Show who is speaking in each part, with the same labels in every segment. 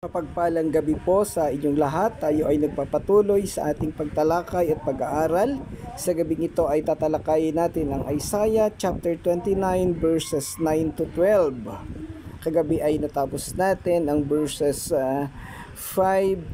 Speaker 1: Mapagpalang gabi po sa inyong lahat. Tayo ay nagpapatuloy sa ating pagtalakay at pag-aaral. Sa gabing ito ay tatalakayin natin ang Isaiah chapter 29 verses 9 to 12. Kagabi ay natapos natin ang verses 5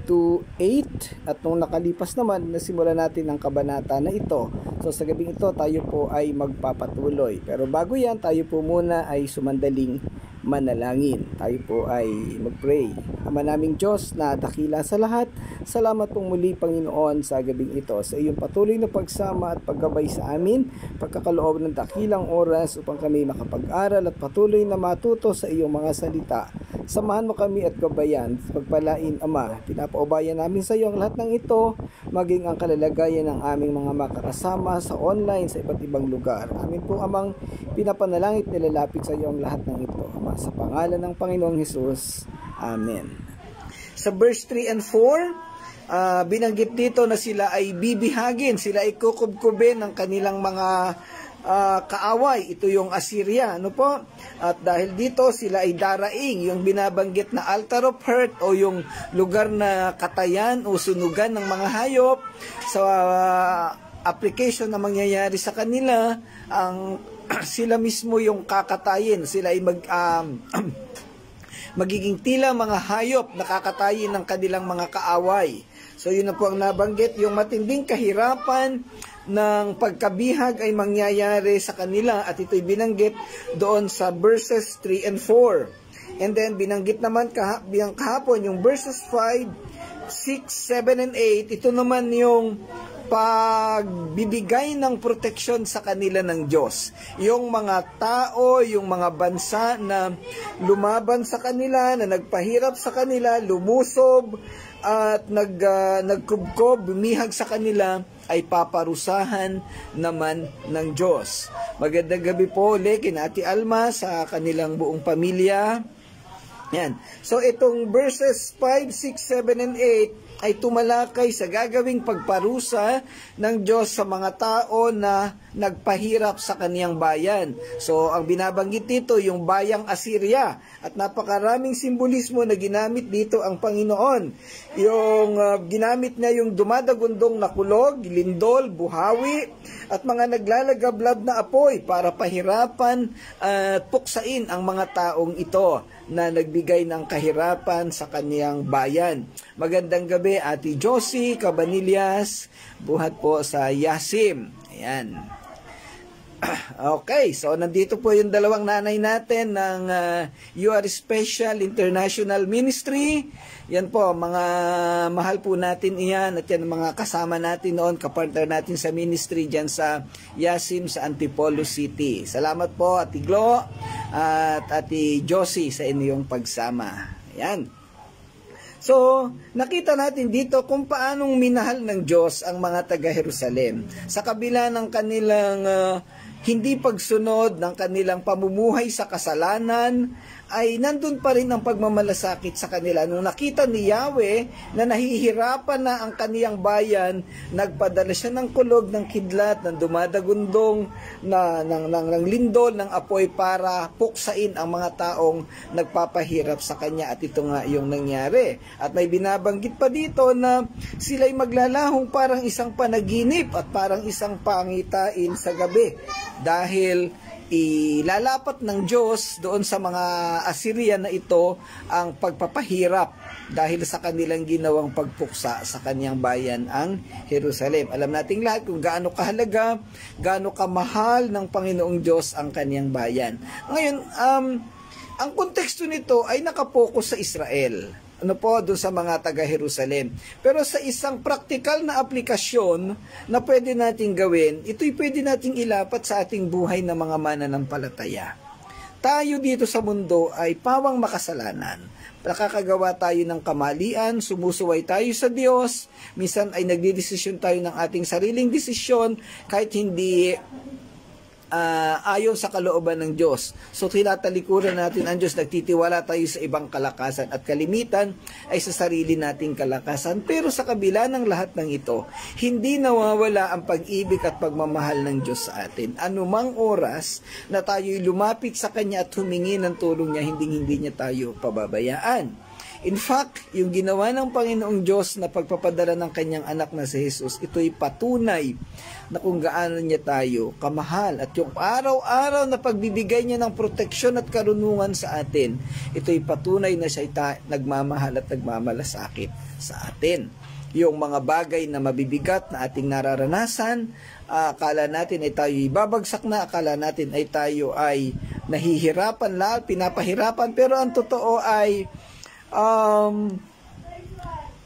Speaker 1: to 8 at nung nakalipas naman nasimula natin ang kabanata na ito. So sa gabing ito tayo po ay magpapatuloy. Pero bago yan, tayo po muna ay sumandaling manalangin. Tayo po ay mag-pray. Ama naming Diyos na dakila sa lahat, salamat pong muli Panginoon sa gabing ito, sa iyong patuloy na pagsama at paggabay sa amin, pagkakaloob ng dakilang oras upang kami makapag-aral at patuloy na matuto sa iyong mga salita. Samahan mo kami at gabayan, pagpalain Ama. Pinapaubayan namin sa iyo ang lahat ng ito, maging ang kalalagayan ng aming mga makakasama sa online sa iba't ibang lugar. Amin po Amang pinapanalangit nilalapit sa iyo ang lahat ng ito. Ama, sa pangalan ng Panginoong Hesus. Amen. Sa verse 3 and 4, binanggit dito na sila ay bibihagin, sila ay kukubkubin ng kanilang mga kaaway. Ito yung Assyria, ano po? At dahil dito sila ay daraing, yung binabanggit na altar of hurt o yung lugar na katayan o sunugan ng mga hayop. Sa application na mangyayari sa kanila, ang sila mismo yung kakatayin, sila ay magiging tila mga hayop na kakatayin ng kanilang mga kaaway. So yun na po ang nabanggit, yung matinding kahirapan ng pagkabihag ay mangyayari sa kanila at ito'y binanggit doon sa verses 3 and 4. And then binanggit naman kahapon yung verses 5, 6, 7, and 8, ito naman yung pagbibigay ng proteksyon sa kanila ng Diyos. Yung mga tao, yung mga bansa na lumaban sa kanila, na nagpahirap sa kanila, lumusob at nagkubkob, bumihag sa kanila, ay paparusahan naman ng Diyos. Magandang gabi po ulit kina Ate Alma sa kanilang buong pamilya. Yan. So itong verses 5, 6, 7, and 8 ay tumalakay sa gagawing pagparusa ng Diyos sa mga tao na nagpahirap sa kaniyang bayan. So ang binabanggit dito yung bayang Assyria at napakaraming simbolismo na ginamit dito ang Panginoon. Yung ginamit niya yung dumadagundong na kulog, lindol, buhawi at mga naglalagablab na apoy para pahirapan at puksain ang mga taong ito na nagbigay ng kahirapan sa kaniyang bayan. Magandang gabi Ate Josie Cabanillas, buhat po sa Yasim. Ayan. Okay, so nandito po yung dalawang nanay natin ng You Are Special International Ministry. Yan po, mga mahal po natin iyan at yan mga kasama natin noon, kapartner natin sa ministry dyan sa Yasim sa Antipolo City. Salamat po Ate Glo at Ate Josie sa inyong pagsama. Yan. So, nakita natin dito kung paanong minahal ng Diyos ang mga taga-Jerusalem. Sa kabila ng kanilang hindi pagsunod ng kanilang pamumuhay sa kasalanan, ay nandun pa rin ang pagmamalasakit sa kanila. Nung nakita ni Yahweh na nahihirapan na ang kaniyang bayan, nagpadala siya ng kulog, ng kidlat, ng dumadagundong, ng lindol, ng apoy para puksain ang mga taong nagpapahirap sa kanya. At ito nga yung nangyari. At may binabanggit pa dito na sila'y maglalahong parang isang panaginip at parang isang pangitain sa gabi. Dahil ilalapat ng Diyos doon sa mga Assyrian na ito ang pagpapahirap dahil sa kanilang ginawang pagpuksa sa kanyang bayan ang Jerusalem. Alam nating lahat kung gaano kahalaga, gaano kamahal ng Panginoong Diyos ang kanyang bayan. Ngayon, ang konteksto nito ay nakapokus sa Israel. Ano po, doon sa mga taga-Jerusalem. Pero sa isang praktikal na aplikasyon na pwede nating gawin, ito'y pwede nating ilapat sa ating buhay na mga mananampalataya. Tayo dito sa mundo ay pawang makasalanan. Nakakagawa tayo ng kamalian, sumusuway tayo sa Diyos, minsan ay nagdidesisyon tayo ng ating sariling desisyon kahit hindi ayon sa kalooban ng Diyos. So tinatalikuran natin ang Diyos, nagtitiwala tayo sa ibang kalakasan at kalimitan ay sa sarili nating kalakasan. Pero sa kabila ng lahat ng ito, hindi nawawala ang pag-ibig at pagmamahal ng Diyos sa atin. Anumang oras na tayo'y lumapit sa Kanya at humingi ng tulong niya, hindi niya tayo pababayaan. In fact, yung ginawa ng Panginoong Diyos na pagpapadala ng kanyang anak na si Jesus, ito'y patunay na kung gaano niya tayo kamahal. At yung araw-araw na pagbibigay niya ng proteksyon at karunungan sa atin, ito'y patunay na siya nagmamahal at nagmamalasakit sa atin. Yung mga bagay na mabibigat na ating nararanasan, akala natin ay tayo ibabagsak na, akala natin ay tayo ay nahihirapan lang, pinapahirapan, pero ang totoo ay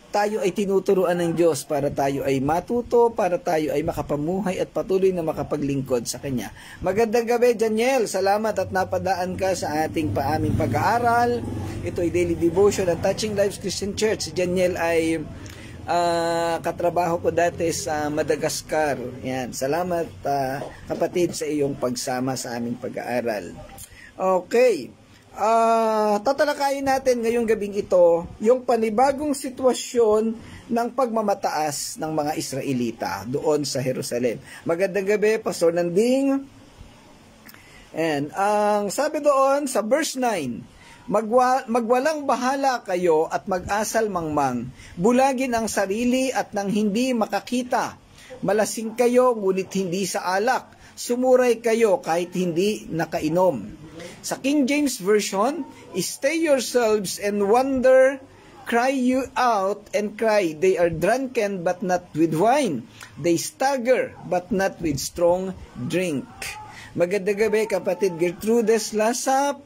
Speaker 1: tayo ay tinuturuan ng Diyos para tayo ay matuto, para tayo ay makapamuhay at patuloy na makapaglingkod sa Kanya. Magandang gabi, Janiel. Salamat at napadaan ka sa ating aming pag-aaral. Ito ay Daily Devotion at Touching Lives Christian Church. Si Janiel ay katrabaho ko dati sa Madagascar. Yan. Salamat kapatid sa iyong pagsama sa aming pag-aaral. Okay. Tatalakayin natin ngayong gabing ito yung panibagong sitwasyon ng pagmamataas ng mga Israelita doon sa Jerusalem. Magandang gabi, Pastor Nanding. And ang sabi doon sa verse 9, magwalang bahala kayo at mag-asal mangmang, bulagin ang sarili at nang hindi makakita, malasing kayo ngunit hindi sa alak, sumuray kayo kahit hindi nakainom. Sa King James Version, stay yourselves and wonder, cry you out and cry. They are drunken but not with wine. They stagger but not with strong drink. Magandang gabi, kapatid Gertrudes Lasap.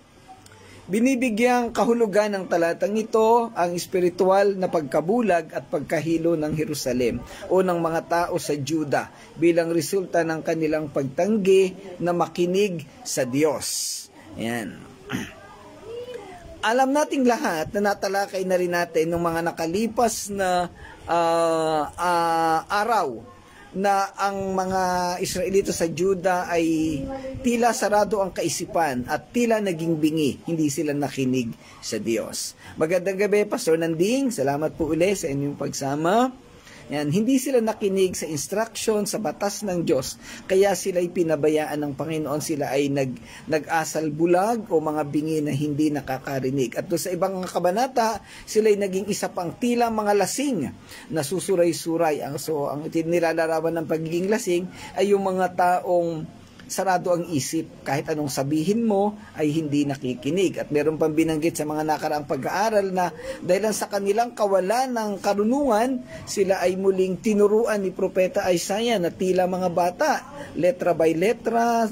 Speaker 1: Binibigyang kahulugan ng talatang ito ang espiritual na pagkabulag at pagkahilo ng Jerusalem o ng mga tao sa Juda bilang resulta ng kanilang pagtanggi na makinig sa Diyos. Yan. Alam nating lahat na natalakay na rin natin ng mga nakalipas na araw na ang mga Israelita sa Juda ay tila sarado ang kaisipan at tila naging bingi, hindi sila nakinig sa Diyos. Magandang gabi, Pastor Nanding. Salamat po ulit sa inyong pagsama. Yan, hindi sila nakinig sa instruction, sa batas ng Diyos. Kaya sila ay pinabayaan ng Panginoon. Sila ay nag-asal bulag o mga bingi na hindi nakakarinig. At doon sa ibang kabanata, sila ay naging isa pang tila mga lasing na susuray-suray. So, ang nilalarawan ng pagiging lasing ay yung mga taong sarado ang isip, kahit anong sabihin mo ay hindi nakikinig. At meron pang binanggit sa mga nakaraang pag-aaral na dahil sa kanilang kawalan ng karunungan, sila ay muling tinuruan ni Propeta Isaiah na tila mga bata, letra by letra,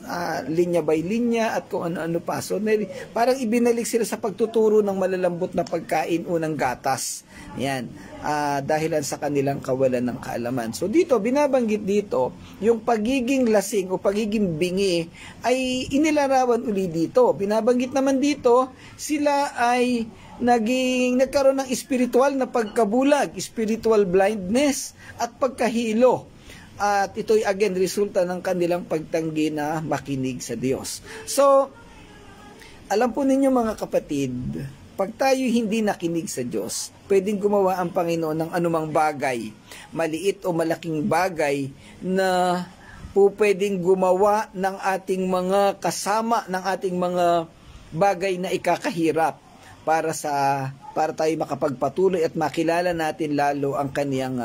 Speaker 1: linya by linya, at kung ano-ano pa. So parang ibinalik sila sa pagtuturo ng malalambot na pagkain o ng gatas. Yan. Dahilan sa kanilang kawalan ng kaalaman. So dito, binabanggit dito, yung pagiging lasing o pagiging bingi ay inilarawan uli dito. Binabanggit naman dito, sila ay nagkaroon ng espiritual na pagkabulag, spiritual blindness at pagkahilo. At ito'y again resulta ng kanilang pagtanggi na makinig sa Diyos. So, alam po ninyo mga kapatid, pag tayo hindi nakinig sa Diyos, pwedeng gumawa ang Panginoon ng anumang bagay, maliit o malaking bagay, na po pwedeng gumawa ng ating mga kasama, ng ating mga bagay na ikakahirap para tayo makapagpatuloy at makilala natin lalo ang kaniyang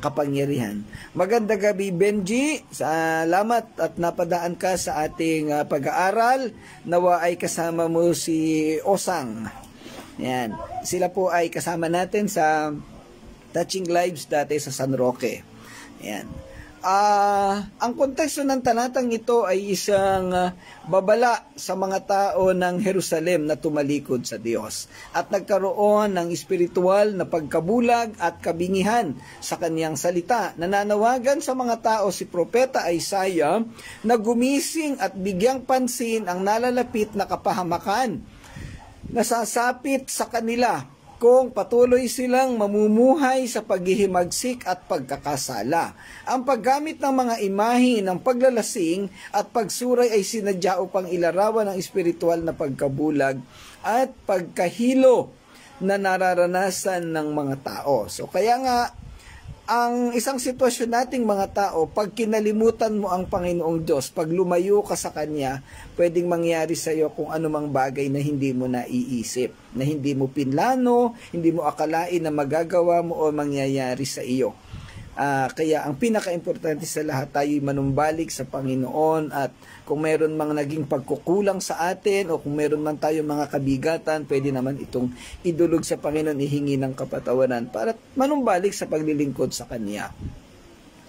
Speaker 1: kapangyarihan. Magandang gabi, Benji. Salamat at napadaan ka sa ating pag-aaral. Nawa ay kasama mo si Osang. Yan. Sila po ay kasama natin sa Touching Lives dati sa San Roque. Yan. Ang konteksto ng talatang ito ay isang babala sa mga tao ng Jerusalem na tumalikod sa Diyos at nagkaroon ng espiritual na pagkabulag at kabingihan sa kaniyang salita. Nananawagan sa mga tao si Propeta Isaiah na gumising at bigyang pansin ang nalalapit na kapahamakan nasasapit sa kanila kung patuloy silang mamumuhay sa paghihimagsik at pagkakasala. Ang paggamit ng mga imahe ng paglalasing at pagsuray ay sinadya upang ilarawan ang espiritual na pagkabulag at pagkahilo na nararanasan ng mga tao. So kaya nga, Ang isang sitwasyon nating mga tao, pag kinalimutan mo ang Panginoong Diyos, pag lumayo ka sa Kanya, pwedeng mangyari sa iyo kung anumang bagay na hindi mo naiisip, na hindi mo pinlano, hindi mo akalain na magagawa mo o mangyayari sa iyo. Kaya ang pinaka-importante sa lahat, tayo'y manumbalik sa Panginoon, at kung meron mang naging pagkukulang sa atin o kung meron man tayong mga kabigatan, pwede naman itong idulog sa Panginoon, ihingi ng kapatawaran para manumbalik sa paglilingkod sa Kanya.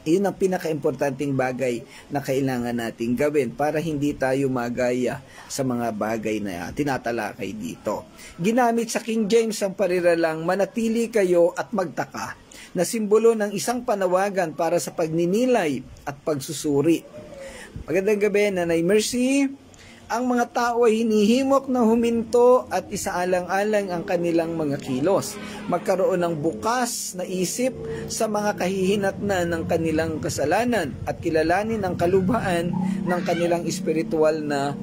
Speaker 1: Iyon ang pinaka-importanting bagay na kailangan nating gawin para hindi tayo magaya sa mga bagay na tinatalakay dito. Ginamit sa King James ang pariralang, manatili kayo at magtaka, na simbolo ng isang panawagan para sa pagninilay at pagsusuri. Magandang gabi, Nanay Mercy. Ang mga tao ay hinihimok na huminto at isaalang-alang ang kanilang mga kilos. Magkaroon ng bukas na isip sa mga kahihinatnan ng kanilang kasalanan at kilalanin ang kalubhaan ng kanilang espiritual na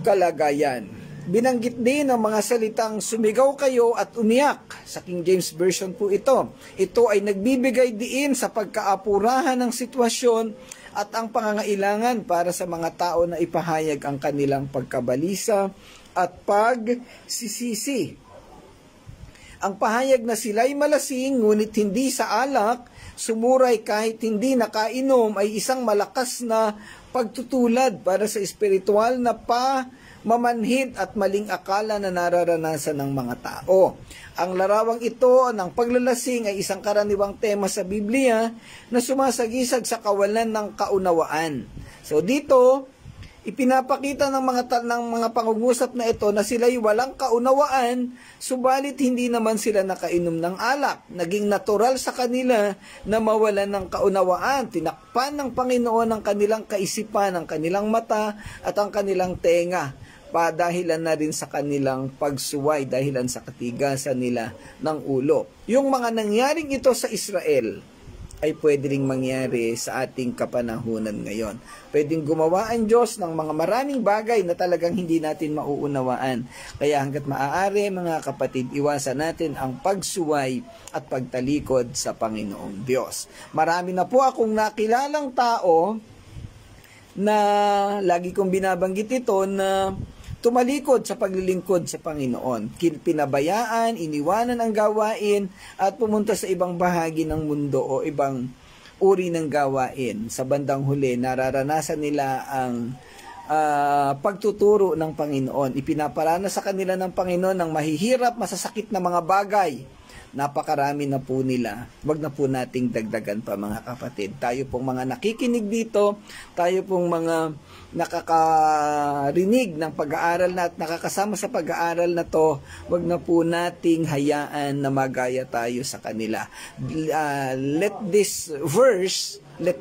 Speaker 1: kalagayan. Binanggit din ang mga salitang sumigaw kayo at umiyak. Sa King James Version po ito. Ito ay nagbibigay diin sa pagkaapurahan ng sitwasyon at ang pangangailangan para sa mga tao na ipahayag ang kanilang pagkabalisa at pagsisisi. Ang pahayag na sila'y malasing ngunit hindi sa alak, sumuray kahit hindi nakainom, ay isang malakas na pagtutulad para sa espiritual na mamanhid at maling akala na nararanasan ng mga tao. Ang larawang ito ng paglalasing ay isang karaniwang tema sa Biblia na sumasagisag sa kawalan ng kaunawaan. So dito, ipinapakita ng mga pangungusap na ito na sila'y walang kaunawaan, subalit hindi naman sila nakainom ng alak. Naging natural sa kanila na mawalan ng kaunawaan. Tinakpan ng Panginoon ang kanilang kaisipan, ang kanilang mata at ang kanilang tenga, dahilan na rin sa kanilang pagsuway, dahilan sa katigasan nila ng ulo. Yung mga nangyaring ito sa Israel ay pwede ring mangyari sa ating kapanahunan ngayon. Pwedeng gumawa ang Diyos ng mga maraming bagay na talagang hindi natin mauunawaan. Kaya hanggat maaari, mga kapatid, iwasan natin ang pagsuway at pagtalikod sa Panginoong Diyos. Marami na po akong nakilalang tao na lagi kong binabanggit ito na tumalikod sa paglilingkod sa Panginoon. Pinabayaan, iniwanan ang gawain at pumunta sa ibang bahagi ng mundo o ibang uri ng gawain. Sa bandang huli, nararanasan nila ang pagtuturo ng Panginoon. Ipinaparana sa kanila ng Panginoon ng mahihirap, masasakit na mga bagay. Napakarami na po nila. Wag na po nating dagdagan pa, mga kapatid. Tayo pong mga nakikinig dito, tayo pong mga nakakarinig ng pag-aaral na at nakakasama sa pag-aaral na to, wag na po nating hayaan na magaya tayo sa kanila. Let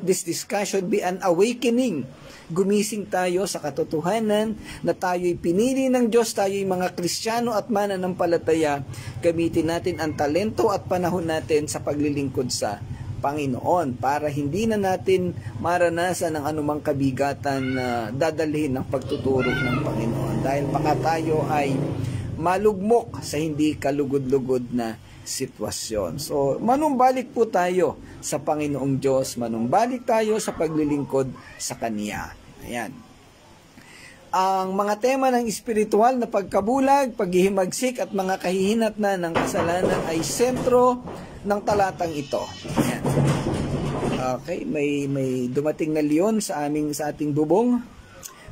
Speaker 1: this discussion be an awakening. Gumising tayo sa katotohanan na tayo'y pinili ng Diyos, tayo'y mga Kristiyano at mananampalataya. Gamitin natin ang talento at panahon natin sa paglilingkod sa Panginoon para hindi na natin maranasan ang anumang kabigatan na dadalhin ng pagtuturo ng Panginoon. Dahil baka tayo ay malugmok sa hindi kalugod-lugod na sitwasyon. So, manumbalik po tayo sa Panginoong Diyos, manumbalik tayo sa paglilingkod sa Kanya. Ayan. Ang mga tema ng espiritual na pagkabulag, paghihimagsik at mga kahihinatnan ng kasalanan ay sentro ng talatang ito. Ayan. Okay, may dumating na leon sa ating bubong.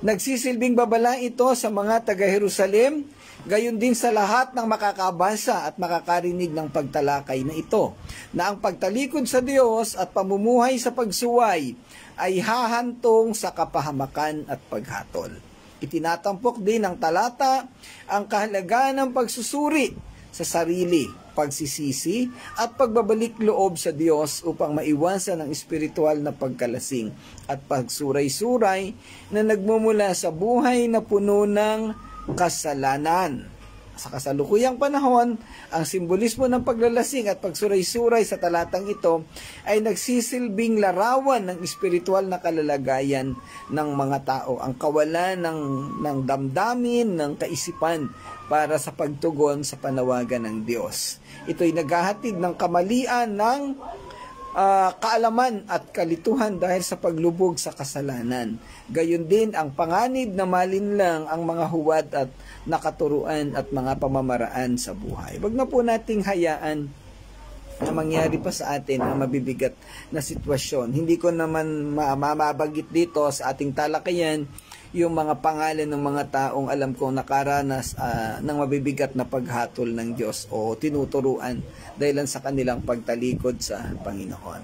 Speaker 1: Nagsisilbing babala ito sa mga taga-Jerusalem, gayon din sa lahat ng makakabasa at makakarinig ng pagtalakay na ito, na ang pagtalikod sa Diyos at pamumuhay sa pagsuway ay hahantong sa kapahamakan at paghatol. Itinatampok din ng talata ang kahalagahan ng pagsusuri sa sarili, pagsisisi at pagbabalik loob sa Diyos upang maiwasan ang espiritual na pagkalasing at pagsuray-suray na nagmumula sa buhay na puno ng kasalanan. Sa kasalukuyang panahon, ang simbolismo ng paglalasing at pagsuray-suray sa talatang ito ay nagsisilbing larawan ng espiritual na kalalagayan ng mga tao, ang kawalan ng damdamin, ng kaisipan para sa pagtugon sa panawagan ng Diyos. Ito'y naghahatid ng kamalian ng kaalaman at kalituhan dahil sa paglubog sa kasalanan. Gayon din ang panganib na malinlang ang mga huwad at nakaturuan at mga pamamaraan sa buhay. Wag na po nating hayaan na mangyari pa sa atin ang mabibigat na sitwasyon. Hindi ko naman mamabagit dito sa ating talakayan yung mga pangalan ng mga taong alam kong nakaranas ng mabibigat na paghatol ng Diyos o tinuturuan dahil sa kanilang pagtalikod sa Panginoon.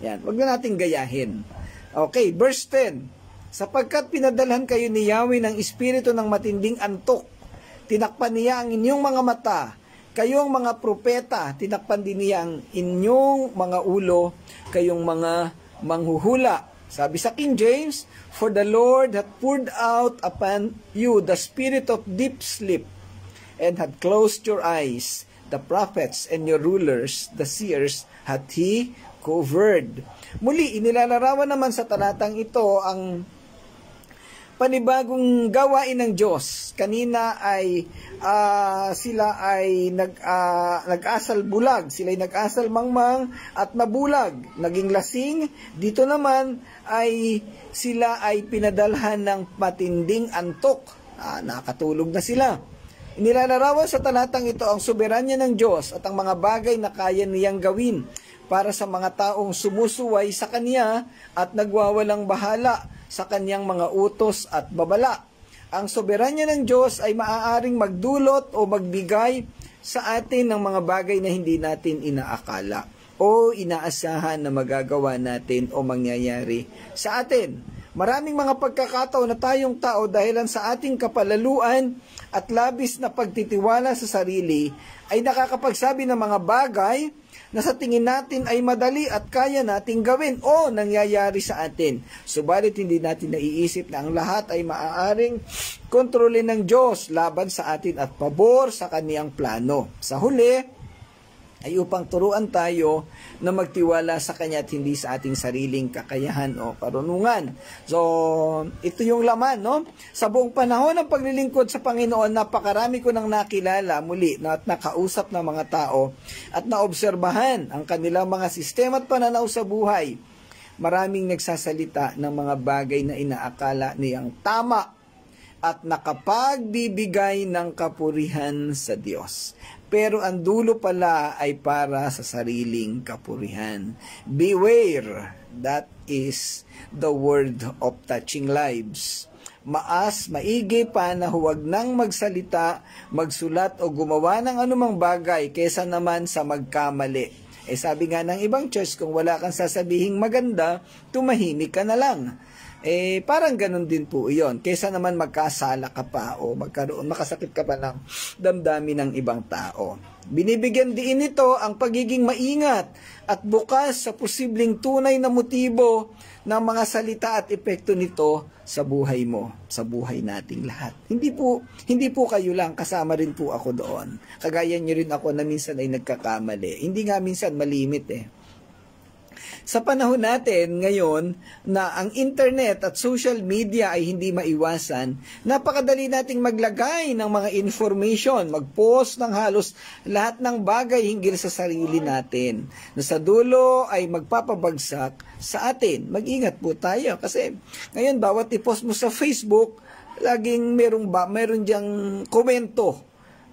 Speaker 1: Yan, wag na nating gayahin. Okay, verse 10. Sapagkat pinadalhan kayo ni Yahweh ng espiritu ng matinding antok, tinakpan niya ang inyong mga mata, kayong mga propeta, tinakpan din niya ang inyong mga ulo, kayong mga manghuhula. Sabi sa King James, for the Lord hath poured out upon you the spirit of deep sleep, and had closed your eyes, the prophets and your rulers, the seers, hath He covered. Muli, inilalarawan naman sa talatang ito ang panibagong gawain ng Diyos. Kanina ay sila ay nag-asal bulag, sila ay nag-asal mangmang at nabulag, naging lasing. Dito naman ay sila ay pinadalhan ng matinding antok. Nakatulog na sila. Inilalarawan sa talatang ito ang soberanya ng Diyos at ang mga bagay na kaya niyang gawin para sa mga taong sumusuway sa Kanya at nagwawalang bahala sa Kanyang mga utos at babala. Ang soberanya ng Diyos ay maaaring magdulot o magbigay sa atin ng mga bagay na hindi natin inaakala o inaasahan na magagawa natin o mangyayari sa atin. Maraming mga pagkakataon na tayong tao dahilan sa ating kapalaluan at labis na pagtitiwala sa sarili ay nakakapagsabi ng mga bagay na sa tingin natin ay madali at kaya nating gawin o nangyayari sa atin. Subalit hindi natin naiisip na ang lahat ay maaaring kontrolin ng Diyos laban sa atin at pabor sa Kaniyang plano. Sa huli, ay upang turuan tayo na magtiwala sa Kanya at hindi sa ating sariling kakayahan o karunungan. So, ito yung laman, no? Sa buong panahon ng paglilingkod sa Panginoon, napakarami ko nang nakilala muli at nakausap ng mga tao at naobserbahan ang kanilang mga sistema at pananaw sa buhay. Maraming nagsasalita ng mga bagay na inaakala niyang tama at nakapagbibigay ng kapurihan sa Diyos. Pero ang dulo pala ay para sa sariling kapurihan. Beware, that is the word of touching lives. Maigi pa na huwag nang magsalita, magsulat o gumawa ng anumang bagay kesa naman sa magkamali. Sabi nga ng ibang church, kung wala kang sasabihing maganda, tumahimik ka na lang. Parang ganun din po iyon. Kesa naman magkasala ka pa o makasakit ka pa ng damdamin ng ibang tao. Binibigyan din ito ang pagiging maingat at bukas sa posibleng tunay na motibo ng mga salita at epekto nito sa buhay mo, sa buhay nating lahat. Hindi po kayo lang, kasama rin po ako doon. Kagaya niyo rin ako na minsan ay nagkakamali. Hindi nga minsan malimit Sa panahon natin ngayon na ang internet at social media ay hindi maiwasan, napakadali nating maglagay ng mga information, mag-post ng halos lahat ng bagay hinggil sa sarili natin, na sa dulo ay magpapabagsak sa atin. Mag-ingat po tayo kasi ngayon bawat i-post mo sa Facebook, laging meron diyang komento.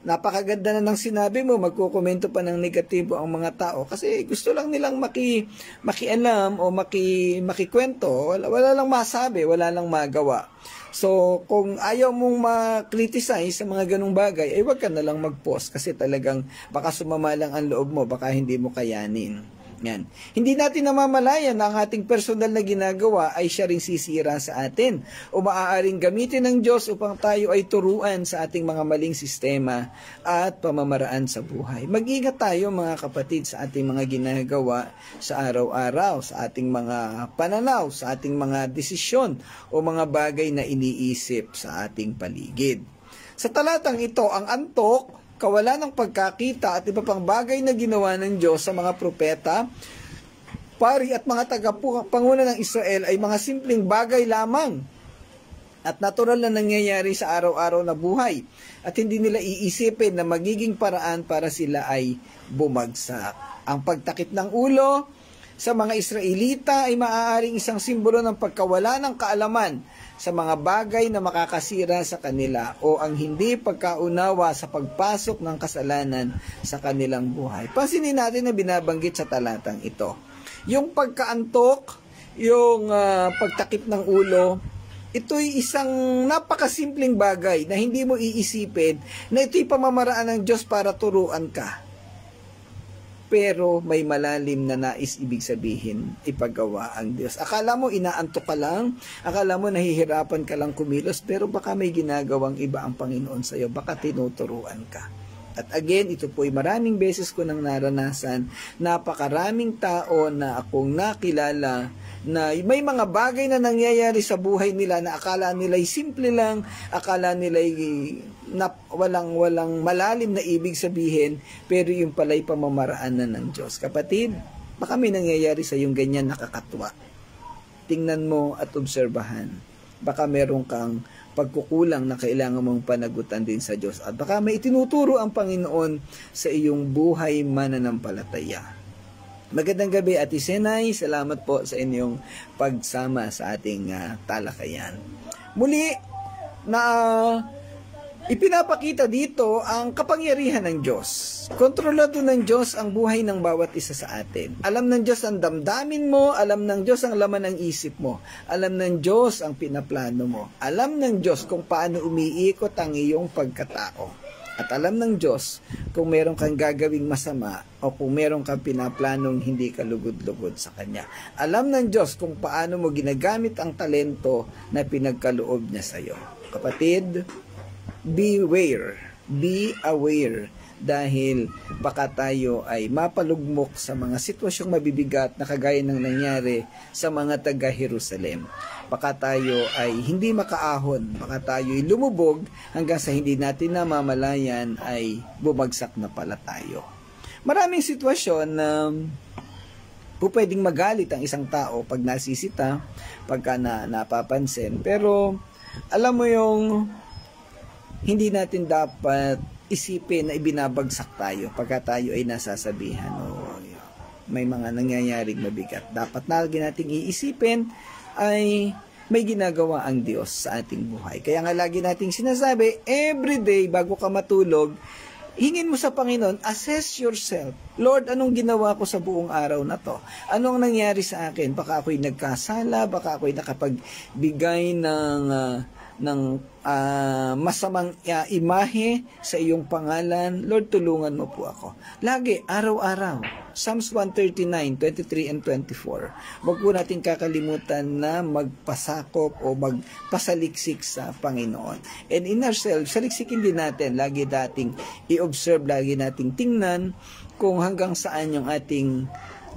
Speaker 1: Napakaganda na ng sinabi mo, magkukomento pa ng negatibo ang mga tao kasi gusto lang nilang makialam o makikwento, wala lang masabi, wala lang magawa. So, kung ayaw mong ma-criticize sa mga ganung bagay, wag ka na lang mag-post kasi talagang baka sumama lang ang loob mo, baka hindi mo kayanin. Yan. Hindi natin namamalayan na ang ating personal na ginagawa ay siya ring sisira sa atin o maaaring gamitin ng Diyos upang tayo ay turuan sa ating mga maling sistema at pamamaraan sa buhay. Mag-ingat tayo mga kapatid sa ating mga ginagawa sa araw-araw, sa ating mga pananaw, sa ating mga desisyon o mga bagay na iniisip sa ating paligid. Sa talatang ito, ang antok, kawalan ng pagkakita at iba pang bagay na ginawa ng Diyos sa mga propeta, pari at mga tagapanguna ng Israel ay mga simpleng bagay lamang at natural na nangyayari sa araw-araw na buhay at hindi nila iisipin na magiging paraan para sila ay bumagsak. Ang pagtakip ng ulo sa mga Israelita ay maaaring isang simbolo ng pagkawala ng kaalaman sa mga bagay na makakasira sa kanila o ang hindi pagkaunawa sa pagpasok ng kasalanan sa kanilang buhay. Pansinin natin na binabanggit sa talatang ito. Yung pagkaantok, yung pagtakip ng ulo, ito'y isang napakasimpleng bagay na hindi mo iisipin na ito'y pamamaraan ng Diyos para turuan ka. Pero may malalim na nais ibig sabihin, ipagawa ang Diyos. Akala mo inaantok ka lang, akala mo nahihirapan ka lang kumilos, pero baka may ginagawang iba ang Panginoon sa iyo, baka tinuturuan ka. At again, ito po ay maraming beses ko nang naranasan, napakaraming tao na akong nakilala na may mga bagay na nangyayari sa buhay nila na akala nila'y simple lang, akala nila'y walang malalim na ibig sabihin, pero yung pala'y pamamaraan na ng Diyos. Kapatid, baka may nangyayari sa yung ganyan nakakatwa. Tingnan mo at obserbahan. Baka meron kang pagkukulang na kailangan mong panagutan din sa Diyos. At baka may itinuturo ang Panginoon sa iyong buhay mananampalataya. Magandang gabi, Ate Senay. Salamat po sa inyong pagsama sa ating talakayan. Muli, na ipinapakita dito ang kapangyarihan ng Diyos. Kontrolado ng Diyos ang buhay ng bawat isa sa atin. Alam ng Diyos ang damdamin mo, alam ng Diyos ang laman ng isip mo, alam ng Diyos ang pinaplano mo, alam ng Diyos kung paano umiikot ang iyong pagkatao. At alam ng Diyos kung meron kang gagawing masama o kung meron kang pinaplanong hindi ka lugod-lugod sa Kanya. Alam ng Diyos kung paano mo ginagamit ang talento na pinagkaloob niya sa iyo. Kapatid, beware, be aware, dahil baka tayo ay mapalugmok sa mga sitwasyong mabibigat na kagaya ng nangyari sa mga taga-Jerusalem. Baka tayo ay hindi makaahon, baka tayo ay lumubog hanggang sa hindi natin namamalayan ay bumagsak na pala tayo. Maraming sitwasyon na pwedeng magalit ang isang tao pag nasisita, pagka napapansin. Pero alam mo yung hindi natin dapat isipin na ibinabagsak tayo pagka tayo ay nasasabihan o may mga nangyayaring mabigat. Dapat na nating iisipin ay may ginagawa ang Diyos sa ating buhay. Kaya nga lagi nating sinasabi, every day bago ka matulog, hingin mo sa Panginoon, assess yourself. Lord, anong ginawa ko sa buong araw na to? Anong nangyari sa akin? Baka ako'y nagkasala, baka ako'y nakapagbigay ng masamang imahe sa iyong pangalan. Lord, tulungan mo po ako. Lagi, araw-araw. Psalms 139, 23 and 24. Huwag po natin kakalimutan na magpasakop o magpasaliksik sa Panginoon. And in ourselves, saliksikin din natin. Lagi dating i-observe, lagi nating tingnan kung hanggang saan yung ating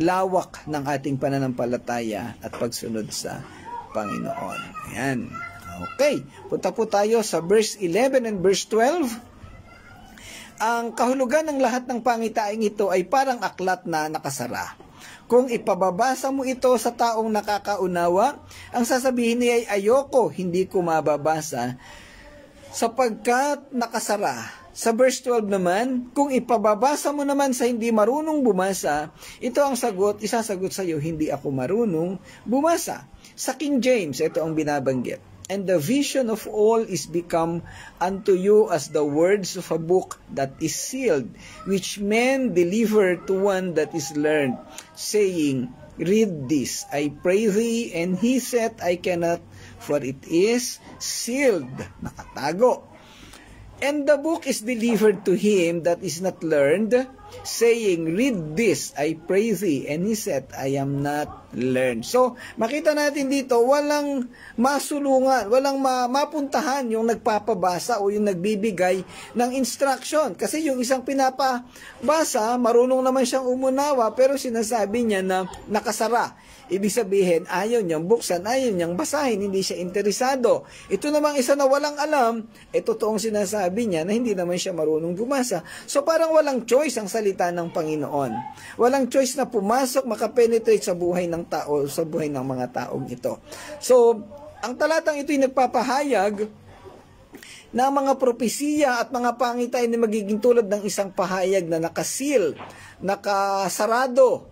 Speaker 1: lawak ng ating pananampalataya at pagsunod sa Panginoon. Ayan. Okay, punta po tayo sa verse 11 and verse 12. Ang kahulugan ng lahat ng pangitaing ito ay parang aklat na nakasara. Kung ipababasa mo ito sa taong nakakaunawa, ang sasabihin niya ay ayoko, hindi ko mababasa, sapagkat nakasara. Sa verse 12 naman, kung ipababasa mo naman sa hindi marunong bumasa, ito ang sagot, isasagot sa iyo, hindi ako marunong bumasa. Sa King James, ito ang binabanggit. And the vision of all is become unto you as the words of a book that is sealed, which men deliver to one that is learned, saying, read this, I pray thee. And he said, I cannot, for it is sealed, nakatago. And the book is delivered to him that is not learned, saying, read this, I pray thee. And he said, I am not learned. So, makita natin dito, walang masulungan, walang mapuntahan yung nagpapabasa o yung nagbibigay ng instruction. Kasi yung isang pinapabasa, marunong naman siyang umunawa, pero sinasabi niya na nakasara. Ibig sabihin, ayaw niyang buksan, ayaw niyang basahin, hindi siya interesado. Ito namang isa na walang alam, totoong sinasabi niya na hindi naman siya marunong bumasa. So parang walang choice ang salita ng Panginoon. Walang choice na pumasok, makapenetrate sa buhay ng tao, sa buhay ng mga taong ito. So, ang talatang ito'y nagpapahayag na mga propesiya at mga pangitain na magiging tulad ng isang pahayag na nakasil, nakasarado,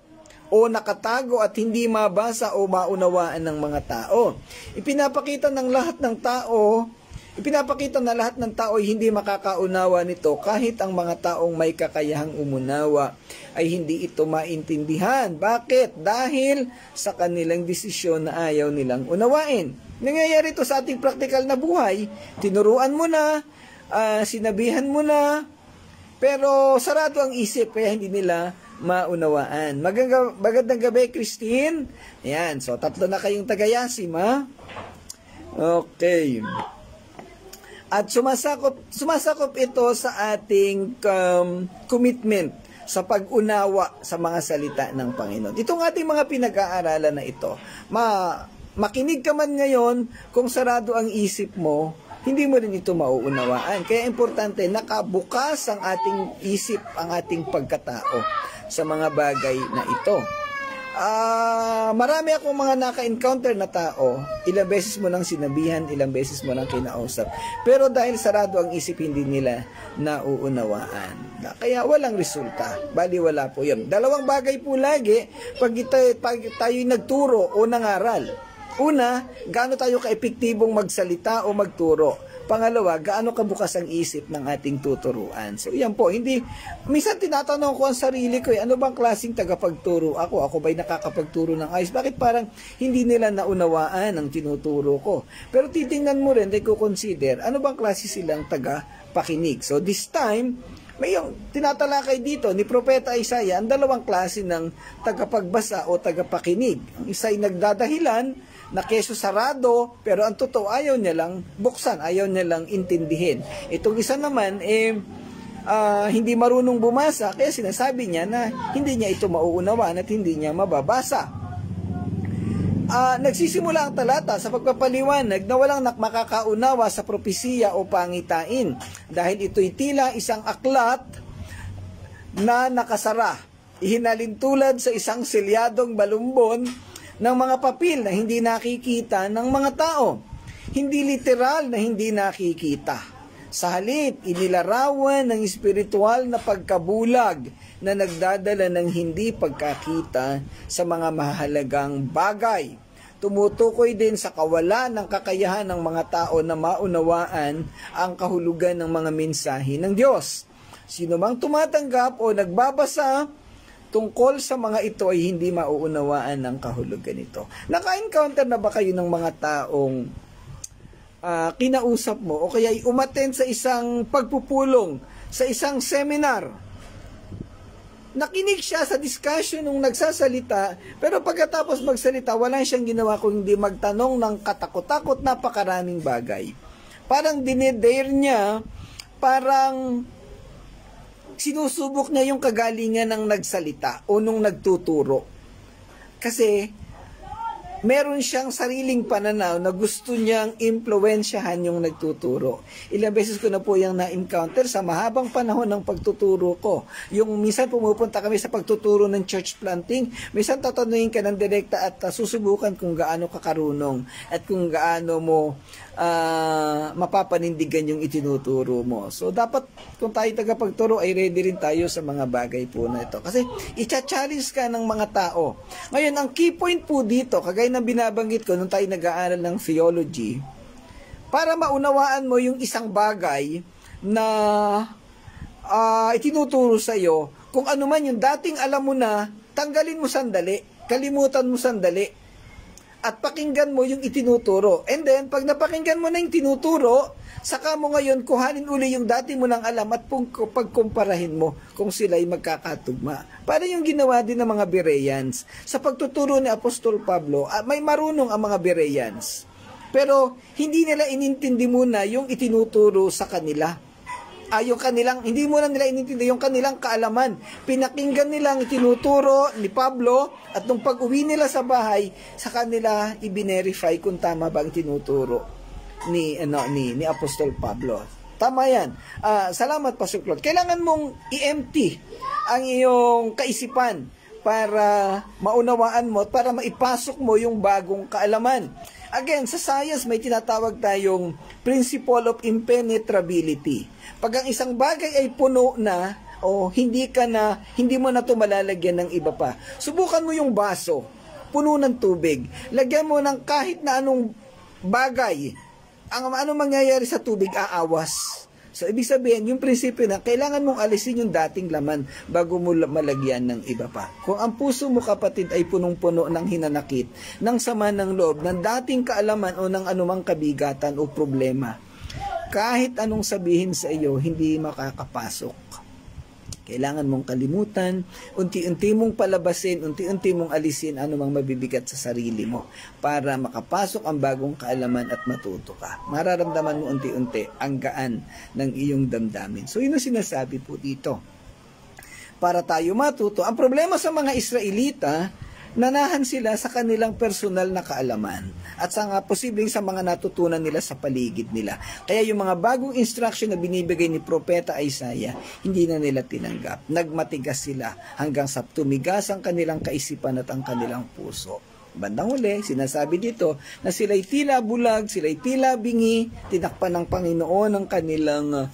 Speaker 1: o nakatago at hindi mabasa o maunawaan ng mga tao. Ipinapakita na lahat ng tao ay hindi makakaunawa nito kahit ang mga taong may kakayahang umunawa ay hindi ito maintindihan. Bakit? Dahil sa kanilang desisyon na ayaw nilang unawain. Nangyayari ito sa ating praktikal na buhay. Tinuruan mo na, sinabihan mo na, pero sarado ang isip kaya hindi nila maunawaan. Magandang gabi, Christine. Ayan, so 3 na kayong tagayasim, ha? Okay. At sumasakop ito sa ating commitment sa pag-unawa sa mga salita ng Panginoon. Itong ating mga pinag-aaralan na ito, makinig ka man ngayon, kung sarado ang isip mo, hindi mo rin ito mauunawaan. Kaya importante, nakabukas ang ating isip, ang ating pagkatao sa mga bagay na ito. Marami akong mga naka-encounter na tao, ilang beses mo nang sinabihan, ilang beses mo nang kinausap. Pero dahil sarado ang isip, hindi nila nauunawaan. Kaya walang resulta. Bali wala po yun. 2 bagay po lagi pag tayo'y nagturo o nangaral. Una, gaano tayo ka-epektibong magsalita o magturo. Pangalawa, gaano kabukas ang isip ng ating tuturuan. So, yan po. Minsan tinatanong ko ang sarili ko, ano bang klaseng tagapagturo ako? Ako ba'y nakakapagturo ng ayos? Bakit parang hindi nila naunawaan ang tinuturo ko? Pero titingnan mo rin, consider, ano bang klase silang tagapakinig? So, this time, may yung tinatalakay dito ni Propeta Isaiah, ang 2 klase ng tagapagbasa o tagapakinig. Ang isa'y nagdadahilan na keso sarado, pero ang totoo ayaw niya lang buksan, ayaw niya lang intindihin. Itong isa naman, hindi marunong bumasa, kaya sinasabi niya na hindi niya ito mauunawaan at hindi niya mababasa. Nagsisimula ang talata sa pagpapaliwanag na walang makakaunawa sa propesiya o pangitain dahil ito'y tila isang aklat na nakasara, ihinalin tulad sa isang selyadong balumbon ng mga papel na hindi nakikita ng mga tao. Hindi literal na hindi nakikita. Sa halip, inilarawan ng espiritual na pagkabulag na nagdadala ng hindi pagkakita sa mga mahalagang bagay. Tumutukoy din sa kawalan ng kakayahan ng mga tao na maunawaan ang kahulugan ng mga mensahe ng Diyos. Sino mang tumatanggap o nagbabasa tungkol sa mga ito ay hindi mauunawaan ng kahulugan nito. Naka-encounter na ba kayo ng mga taong kinausap mo o kaya umattend sa isang pagpupulong, sa isang seminar? Nakinig siya sa discussion nung nagsasalita, pero pagkatapos magsalita, wala siyang ginawa kung hindi magtanong ng katakot-takot napakaraming bagay. Parang dinedare niya, parang sinusubok niya yung kagalingan ng nagsalita o nung nagtuturo. Kasi meron siyang sariling pananaw na gusto niyang impluwensyahan yung nagtuturo. Ilang beses ko na po yung na-encounter sa mahabang panahon ng pagtuturo ko. Yung minsan pumupunta kami sa pagtuturo ng church planting, minsan tatanungin ka ng direkta at susubukan kung gaano ka karunong at kung gaano mo mapapanindigan yung itinuturo mo. So, dapat kung tayo tagapagturo ay ready rin tayo sa mga bagay po na ito. Kasi, i-challenge ka ng mga tao. Ngayon, ang key point po dito, kagaya ng binabanggit ko nung tayo nag-aaral ng theology, para maunawaan mo yung isang bagay na itinuturo sa'yo, kung ano man yung dating alam mo na, tanggalin mo sandali, kalimutan mo sandali, at pakinggan mo yung itinuturo. And then, pag napakinggan mo na yung tinuturo, saka mo ngayon kuhanin uli yung dati mo nang alam at pagkumparahin mo kung sila'y magkakatugma. Para yung ginawa din ng mga Bereans. Sa pagtuturo ni Apostol Pablo, may marunong ang mga Bereans. Pero, hindi nila inintindi muna yung itinuturo sa kanila. Hindi mo na nila inintindi yung kanilang kaalaman. Pinakinggan nilang itinuturo ni Pablo at nung pag-uwi nila sa bahay, sa kanila i-verify kung tama ba ang tinuturo ni Apostol Pablo. Tama yan. Salamat, Pastor Claude. Kailangan mong i-empty ang iyong kaisipan para maunawaan mo at para maipasok mo yung bagong kaalaman. Again, sa science may tinatawag tayong principle of impenetrability. Pag ang isang bagay ay puno na tao, hindi mo na ito malalagyan ng iba pa. Subukan mo yung baso, puno ng tubig. Lagyan mo ng kahit na anong bagay. Anong mangyayari sa tubig? Aawas. So, ibig sabihin, yung prinsipyo na kailangan mong alisin yung dating laman bago mo malagyan ng iba pa. Kung ang puso mo, kapatid, ay punong-puno ng hinanakit, ng sama ng loob, ng dating kaalaman o ng anumang kabigatan o problema, kahit anong sabihin sa iyo, hindi makakapasok. Kailangan mong kalimutan, unti-unti mong palabasin, unti-unti mong alisin anumang mabibigat sa sarili mo para makapasok ang bagong kaalaman at matuto ka. Mararamdaman mo unti-unti ang gaan ng iyong damdamin. So, yun ang sinasabi po dito. Para tayo matuto, ang problema sa mga Israelita, nanahan sila sa kanilang personal na kaalaman at sa posibleng sa mga natutunan nila sa paligid nila. Kaya yung mga bagong instruction na binibigay ni Propeta Isaiah, hindi na nila tinanggap. Nagmatigas sila hanggang sa tumigas ang kanilang kaisipan at ang kanilang puso. Bandang huli, sinasabi dito na sila'y tila bulag, sila'y tila bingi, tinakpan ng Panginoon ang kanilang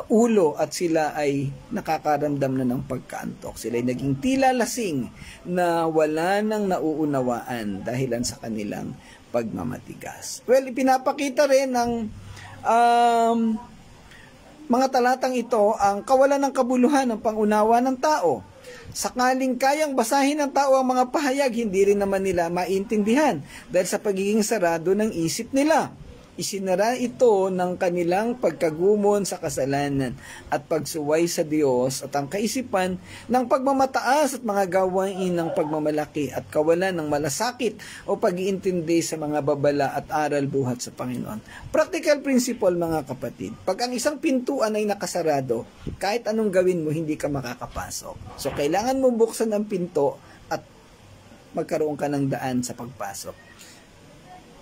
Speaker 1: ulo at sila ay nakakaramdam na ng pagkaantok. Sila ay naging tila lasing na wala nang nauunawaan dahilan sa kanilang pagmamatigas. Well, ipinapakita rin ng mga talatang ito ang kawalan ng kabuluhan ng pangunawa ng tao. Sakaling kayang basahin ng tao ang mga pahayag, hindi rin naman nila maintindihan dahil sa pagiging sarado ng isip nila. Isinara ito ng kanilang pagkagumon sa kasalanan at pagsuway sa Diyos at ang kaisipan ng pagmamataas at mga gawain ng pagmamalaki at kawalan ng malasakit o pag-iintindi sa mga babala at aral buhat sa Panginoon. Practical principle, mga kapatid. Pag ang isang pintuan ay nakasarado, kahit anong gawin mo, hindi ka makakapasok. So, kailangan mo buksan ang pinto at magkaroon ka ng daan sa pagpasok.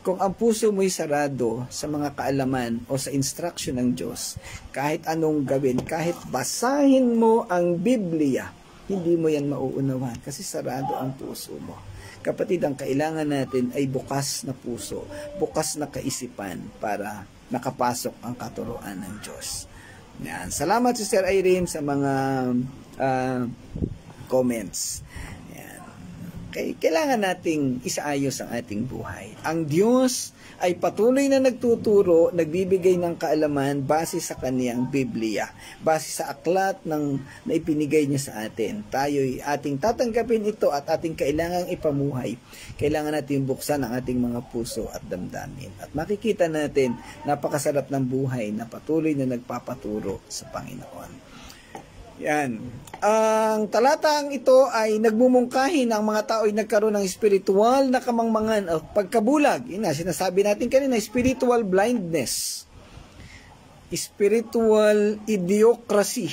Speaker 1: Kung ang puso mo'y sarado sa mga kaalaman o sa instruction ng Diyos, kahit anong gawin, kahit basahin mo ang Biblia, hindi mo yan mauunawan kasi sarado ang puso mo. Kapatid, ang kailangan natin ay bukas na puso, bukas na kaisipan para nakapasok ang katuruan ng Diyos. Yan. Salamat, Sister Irene, sa mga comments. Kailangan nating isaayos ang ating buhay. Ang Diyos ay patuloy na nagtuturo, nagbibigay ng kaalaman base sa kaniyang Biblia, base sa aklat na ipinigay niya sa atin. Tayo'y ating tatanggapin ito at ating kailangang ipamuhay. Kailangan natin buksan ang ating mga puso at damdamin. At makikita natin, napakasarap ng buhay na patuloy na nagpapaturo sa Panginoon. Yan. Ang talatang ito ay nagmumungkahi na ang mga tao ay nagkaroon ng spiritual na kamangmangan o pagkabulag. Yun na, sinasabi natin kanina, spiritual blindness. Spiritual idiocracy.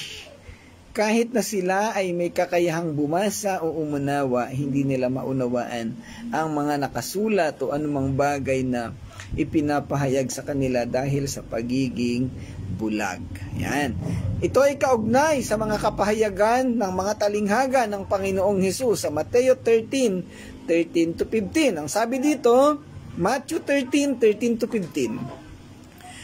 Speaker 1: Kahit na sila ay may kakayahang bumasa o umunawa, hindi nila maunawaan ang mga nakasulat o anumang bagay na ipinapahayag sa kanila dahil sa pagiging bulag. Yan. Ito ay kaugnay sa mga kapahayagan ng mga talinghaga ng Panginoong Hesus sa Mateo 13:13 to 15. Ang sabi dito, Matthew 13:13 to 15.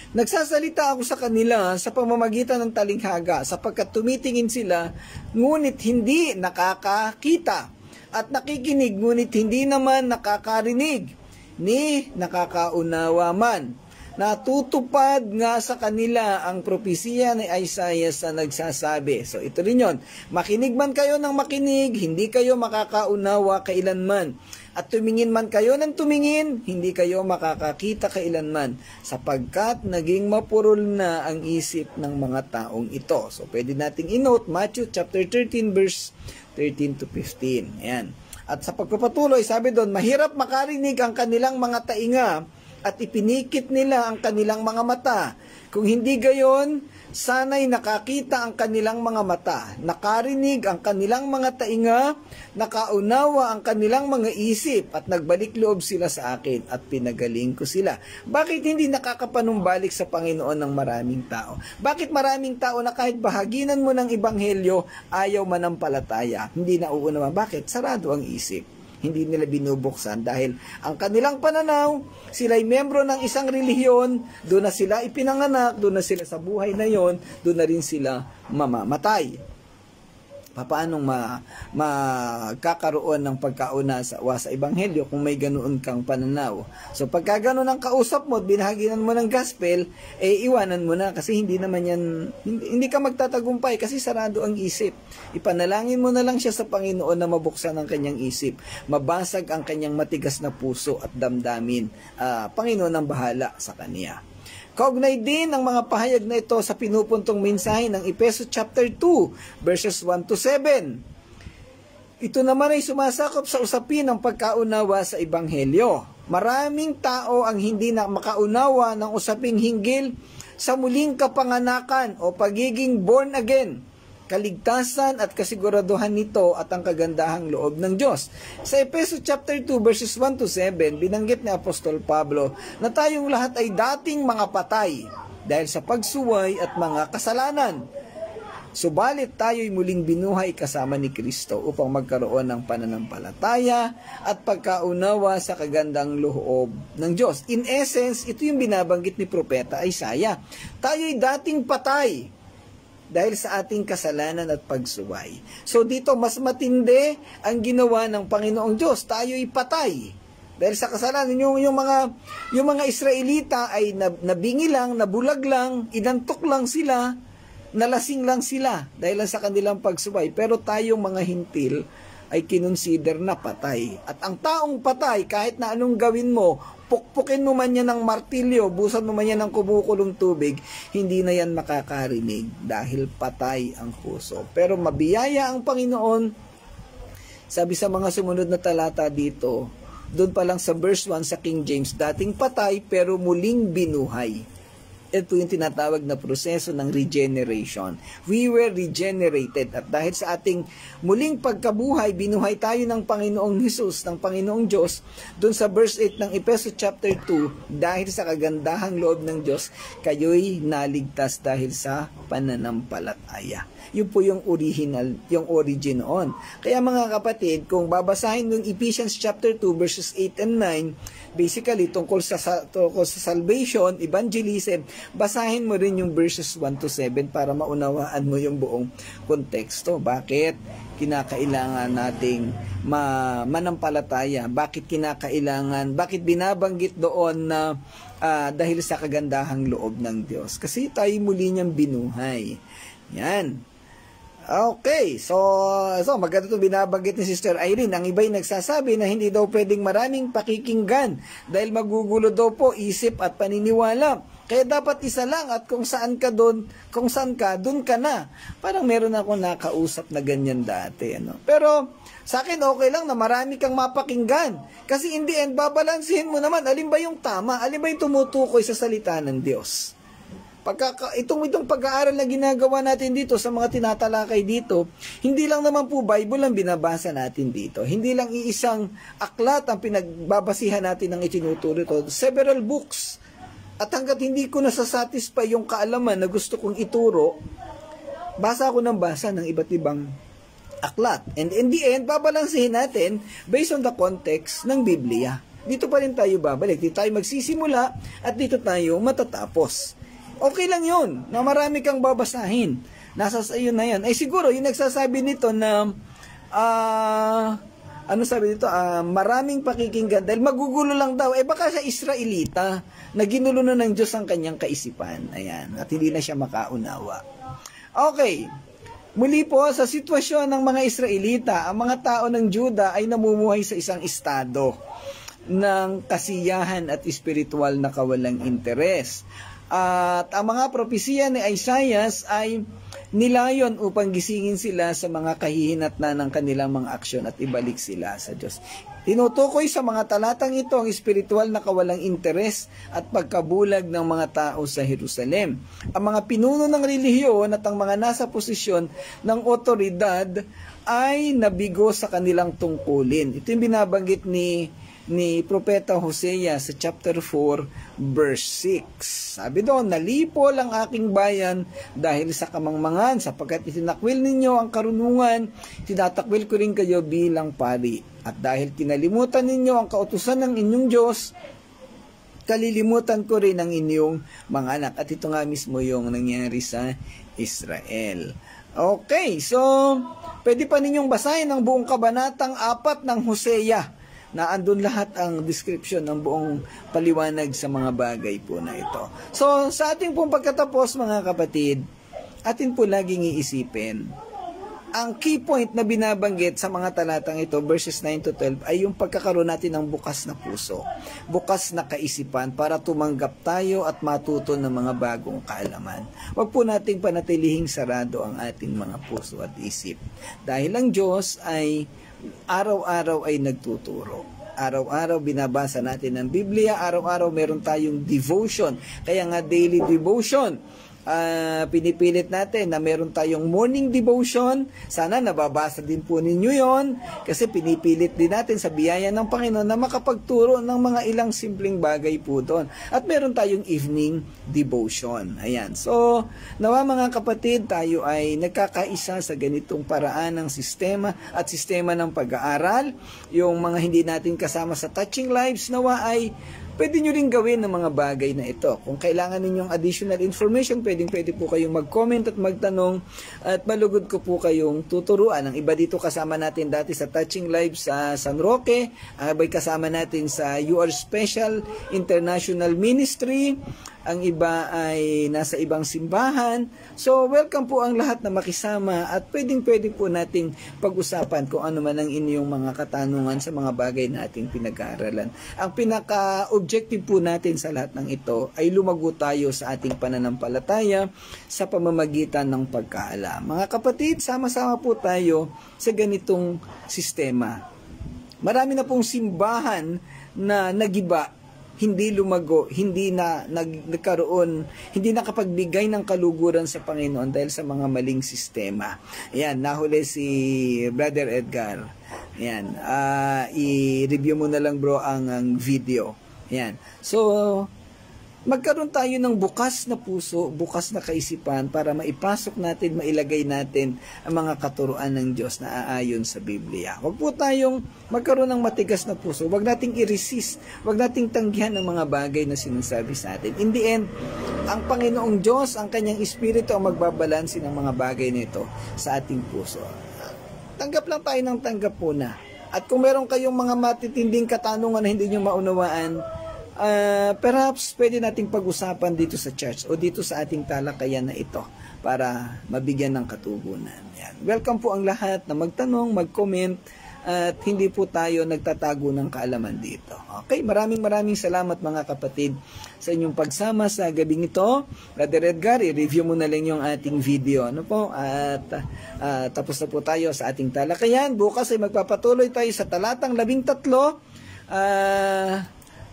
Speaker 1: Nagsasalita ako sa kanila sa pamamagitan ng talinghaga sapagkat tumitingin sila ngunit hindi nakakakita at nakikinig ngunit hindi naman nakakarinig ni nakakaunawa man. Natutupad nga sa kanila ang propesiya ni Isaiah sa nagsasabi. So ito rin yun. Makinig man kayo ng makinig, hindi kayo makakaunawa kailanman. At tumingin man kayo ng tumingin, hindi kayo makakakita kailanman. Sapagkat naging mapurol na ang isip ng mga taong ito. So pwede nating inote Matthew chapter 13 verse 13 to 15. Ayan. At sa pagpapatuloy, sabi doon, mahirap makarinig ang kanilang mga tainga at ipinikit nila ang kanilang mga mata. Kung hindi gayon, sana'y nakakita ang kanilang mga mata, nakarinig ang kanilang mga tainga, nakaunawa ang kanilang mga isip, at nagbalik loob sila sa akin at pinagaling ko sila. Bakit hindi nakakapanumbalik sa Panginoon ng maraming tao? Bakit maraming tao na kahit bahaginan mo ng ebanghelyo, ayaw manampalataya, hindi nauunawa? Bakit? Sarado ang isip. Hindi nila binubuksan dahil ang kanilang pananaw, sila'y membro ng isang relihiyon, doon na sila ipinanganak, doon na sila sa buhay na yon, doon na rin sila mamamatay. Paano magkakaroon ng pagkaunawa sa Ebanghelyo kung may ganoon kang pananaw? So pagka ganoon ang kausap mo at binahaginan mo ng gospel, iwanan mo na kasi hindi naman yan, hindi ka magtatagumpay kasi sarado ang isip. Ipanalangin mo na lang siya sa Panginoon na mabuksan ang kanyang isip, mabasag ang kanyang matigas na puso at damdamin. Panginoon ang bahala sa kanya. Kaugnay din ang mga pahayag na ito sa pinupuntong mensahe ng Efeso chapter 2 verses 1 to 7. Ito naman ay sumasakop sa usapin ng pagkaunawa sa Ebanghelyo. Maraming tao ang hindi na makaunawa ng usaping hinggil sa muling kapanganakan o pagiging born again, kaligtasan at kasiguraduhan nito at ang kagandahang loob ng Diyos. Sa Efeso chapter 2 verses 1 to 7, binanggit ni Apostol Pablo na tayong lahat ay dating mga patay dahil sa pagsuway at mga kasalanan. Subalit tayo'y muling binuhay kasama ni Kristo upang magkaroon ng pananampalataya at pagkaunawa sa kagandang loob ng Diyos. In essence, ito yung binabanggit ni Propeta Isaiah. Tayo'y dating patay dahil sa ating kasalanan at pagsuway. So dito mas matindi ang ginawa ng Panginoong Diyos. Tayo'y patay dahil sa kasalanan. Yung mga Israelita ay nabingi lang, nabulag lang, inantok lang sila, nalasing lang sila dahil sa kanilang pagsuway. Pero tayong mga hintil ay kinonsider na patay. At ang taong patay, kahit na anong gawin mo, pukpukin mo man yan ng martilyo, busan mo man yan ng kumukulong tubig, hindi na yan makakarinig dahil patay ang puso. Pero mabiyaya ang Panginoon, sabi sa mga sumunod na talata dito, doon pa lang sa verse 1 sa King James, dating patay pero muling binuhay. Ito yung tinatawag na proseso ng regeneration. We were regenerated at dahil sa ating muling pagkabuhay, binuhay tayo ng Panginoong Hesus, ng Panginoong Diyos. Doon sa verse 8 ng Efeso chapter 2, dahil sa kagandahang loob ng Diyos, kayo'y naligtas dahil sa pananampalataya. Yun po yung original, yung origin noon. Kaya mga kapatid, kung babasahin yung Ephesians chapter 2 verses 8 and 9, basically tungkol sa salvation, evangelism, basahin mo rin yung verses 1 to 7 para maunawaan mo yung buong konteksto. Bakit kinakailangan nating manampalataya? Bakit bakit binabanggit doon na dahil sa kagandahang loob ng Diyos? Kasi tayo muli niyang binuhay. Yan. Okay, so maganda itong binabanggit ni Sister Irene. Ang iba'y nagsasabi na hindi daw pwedeng maraming pakikinggan dahil magugulo daw po isip at paniniwala. Kaya dapat isa lang at kung saan ka, doon ka na. Parang meron ako nakausap na ganyan dati. Pero sa akin okay lang na marami kang mapakinggan. Kasi in the end, babalansihin mo naman alin ba yung tama, alin ba yung tumutukoy sa salita ng Diyos. Itong pag-aaral na ginagawa natin dito sa mga tinatalakay dito, hindi lang naman po Bible ang binabasa natin dito. Hindi lang iisang aklat ang pinagbabasihan natin ng itinuturo ito. Several books. At hanggat hindi ko nasasatisfy yung kaalaman na gusto kong ituro, basa ako ng basa ng iba't ibang aklat. And in the end, babalansihin natin based on the context ng Biblia. Dito pa rin tayo babalik. Dito tayo magsisimula at dito tayo matatapos. Okay lang yun, na marami kang babasahin. Nasa sa iyo na yan. Siguro, yung nagsasabi nito na, maraming pakikinggan, dahil magugulo lang daw, baka siya Israelita, na ginulo na ng Diyos ang kanyang kaisipan. Ayan, at hindi na siya makaunawa. Okay, muli po, sa sitwasyon ng mga Israelita, ang mga tao ng Juda ay namumuhay sa isang estado ng kasiyahan at espiritual na kawalang interes. At ang mga propesiya ni Isaiah ay nilayon upang gisingin sila sa mga kahihinatnan ng kanilang mga aksyon at ibalik sila sa Diyos. Tinutukoy sa mga talatang ito ang espiritual na kawalang interes at pagkabulag ng mga tao sa Jerusalem. Ang mga pinuno ng relihiyon at ang mga nasa posisyon ng otoridad ay nabigo sa kanilang tungkulin. Ito yung binabanggit ni Propeta Hosea sa chapter 4 verse 6. Sabi doon, nalipol ang aking bayan dahil sa kamangmangan, sapagkat itinakwil ninyo ang karunungan, tinatakwil ko rin kayo bilang pari. At dahil kinalimutan ninyo ang kautusan ng inyong Diyos, kalilimutan ko rin ang inyong mga anak. At ito nga mismo yung nangyari sa Israel. Okay, so pwede pa ninyong basahin ang buong kabanatang 4 ng Hosea na andun lahat ang description ng buong paliwanag sa mga bagay po na ito. So, sa ating pong pagkatapos mga kapatid, atin po laging iisipin, ang key point na binabanggit sa mga talatang ito, verses 9 to 12, ay yung pagkakaroon natin ng bukas na puso, bukas na kaisipan para tumanggap tayo at matuto ng mga bagong kaalaman. Huwag po nating panatilihing sarado ang ating mga puso at isip. Dahil ang Diyos ay araw-araw ay nagtuturo. Araw-araw binabasa natin ang Biblia, araw-araw meron tayong devotion. Kaya nga daily devotion. Pinipilit natin na meron tayong morning devotion. Sana nababasa din po ninyo yon, kasi pinipilit din natin sa biyaya ng Panginoon na makapagturo ng mga ilang simpleng bagay po doon. At meron tayong evening devotion. Ayan. So, nawa mga kapatid, tayo ay nagkakaisa sa ganitong paraan ng sistema at sistema ng pag-aaral. Yung mga hindi natin kasama sa Touching Lives, nawa ay pwede nyo rin gawin ng mga bagay na ito. Kung kailangan ninyong additional information, pwede po kayong mag-comment at magtanong at malugod ko po kayong tuturuan. Ang iba dito kasama natin dati sa Touching Lives sa San Roque, ang iba kasama natin sa You Are Special International Ministry, ang iba ay nasa ibang simbahan. So, welcome po ang lahat na makisama at pwede po nating pag-usapan kung ano man ang inyong mga katanungan sa mga bagay na ating pinag-aaralan. Ang pinaka-objective po natin sa lahat ng ito ay lumago tayo sa ating pananampalataya sa pamamagitan ng pagkaalam. Mga kapatid, sama-sama po tayo sa ganitong sistema. Marami na pong simbahan na nagiba, hindi lumago, hindi na nagkaroon, hindi nakapagbigay ng kaluguran sa Panginoon dahil sa mga maling sistema. Ayan, nahuli si Brother Edgar. Ayan, i-review mo na lang bro ang video. Ayan, so magkaroon tayo ng bukas na puso, bukas na kaisipan para maipasok natin, mailagay natin ang mga katuruan ng Diyos na aayon sa Biblia. Huwag po tayong magkaroon ng matigas na puso. Huwag nating i-resist. Huwag nating tanggihan ang mga bagay na sinasabi sa atin. In the end, ang Panginoong Diyos, ang Kanyang Espiritu ang magbabalansin ng mga bagay nito sa ating puso. Tanggap lang tayo ng tanggap po na. At kung meron kayong mga matitinding katanungan na hindi nyo maunawaan, perhaps pwede nating pag-usapan dito sa church o dito sa ating talakayan na ito para mabigyan ng katugunan. Yan. Welcome po ang lahat na magtanong, mag-comment at hindi po tayo nagtatago ng kaalaman dito. Okay, maraming salamat mga kapatid sa inyong pagsama sa gabing ito. Brother Edgar, i-review mo na lang yung ating video. Ano po? At tapos na po tayo sa ating talakayan. Bukas ay magpapatuloy tayo sa talatang 13.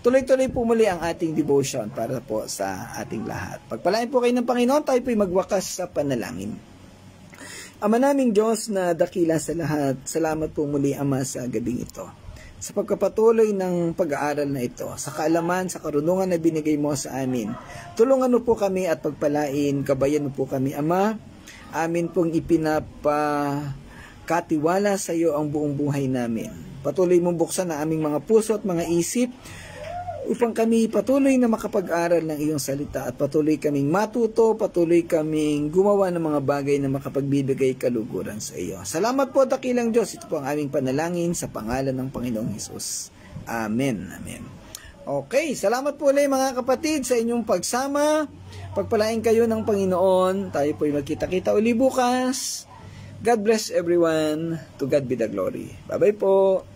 Speaker 1: Tuloy-tuloy po muli ang ating devotion para po sa ating lahat. Pagpalain po kayo ng Panginoon, tayo po'y magwakas sa panalangin. Ama naming Diyos na dakila sa lahat, salamat po muli Ama sa gabing ito. Sa pagkapatuloy ng pag-aaral na ito, sa kaalaman, sa karunungan na binigay mo sa amin, tulungan mo po kami at pagpalain, gabayan mo po kami Ama. Amin pong ipinapakatiwala sa iyo ang buong buhay namin. Patuloy mong buksan ang aming mga puso at mga isip, upang kami patuloy na makapag-aral ng iyong salita at patuloy kaming matuto, patuloy kaming gumawa ng mga bagay na makapagbibigay kaluguran sa iyo. Salamat po, dakilang Diyos. Ito po ang aming panalangin sa pangalan ng Panginoong Hesus. Amen. Amen. Okay, salamat po ulit mga kapatid sa inyong pagsama. Pagpalain kayo ng Panginoon. Tayo po'y magkita-kita uli bukas. God bless everyone. To God be the glory. Bye-bye po.